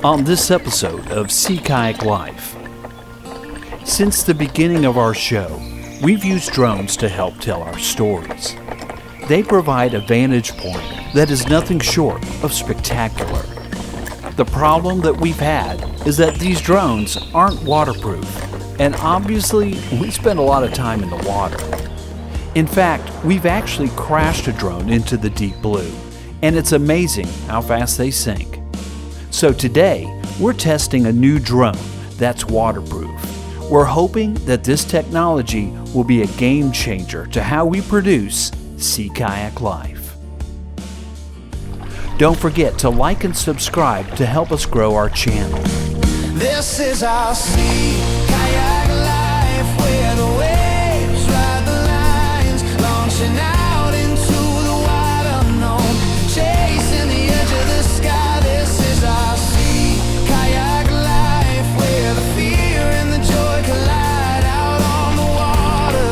on this episode of Sea Kayak Life. Since the beginning of our show, we've used drones to help tell our stories. They provide a vantage point that is nothing short of spectacular. The problem that we've had is that these drones aren't waterproof, and obviously we spend a lot of time in the water. In fact, we've actually crashed a drone into the deep blue, and it's amazing how fast they sink. So today, we're testing a new drone that's waterproof. We're hoping that this technology will be a game changer to how we produce Sea Kayak Life. Don't forget to like and subscribe to help us grow our channel. This is our Sea Kayak Life, where the waves ride the lines, launching out into the wide unknown, chasing the edge of the sky. This is our Sea Kayak Life, where the fear and the joy collide. Out on the water,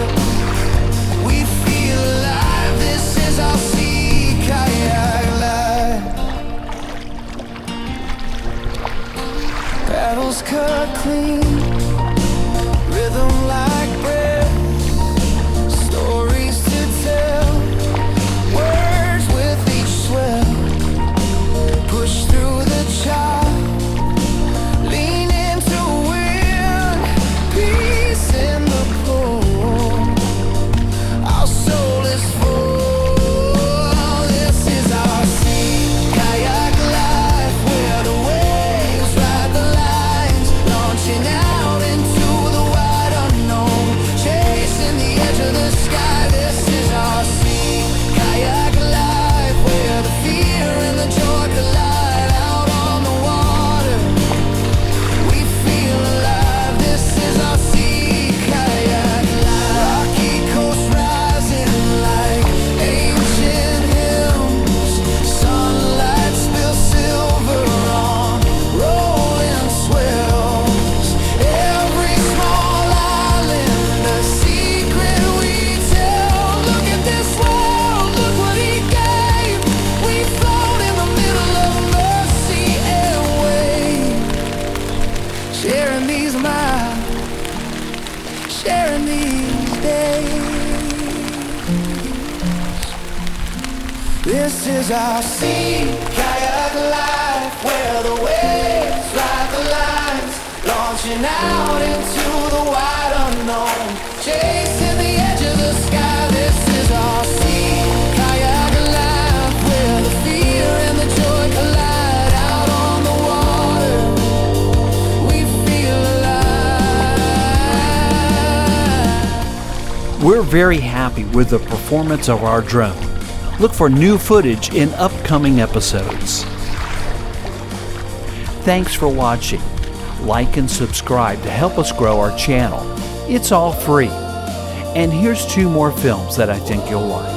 we feel alive. This is our Sea Kayak Life. Paddles cut clean, rhythm like bread, stories to tell, words with each swell, push through the chop, lean into wind, peace in the pool, our soul is full. This is our Sea Kayak Life, where the waves ride the lines, launching out into the wide unknown, chasing the edge of the sky. This is our Sea Kayak Life, where the fear and the joy collide. Out on the water, we feel alive. This is our Sea Kayak Life. Rocky coast rising like ancient hymns, sunlight spills silver on rolling swells. Every small island, a secret we tell. Look at this world, look what he gave. We float in the middle of mercy and wave, sharing these miles, sharing these days. This is our Sea Kayak Life, where the waves ride the lines, launching out into the wide unknown, chasing the edge of the sky. This is our Sea Kayak Life, where the fear and the joy collide. Out on the water, we feel alive. We're very happy with the performance of our drone. Look for new footage in upcoming episodes. Thanks for watching. Like and subscribe to help us grow our channel. It's all free. And here's 2 more films that I think you'll like.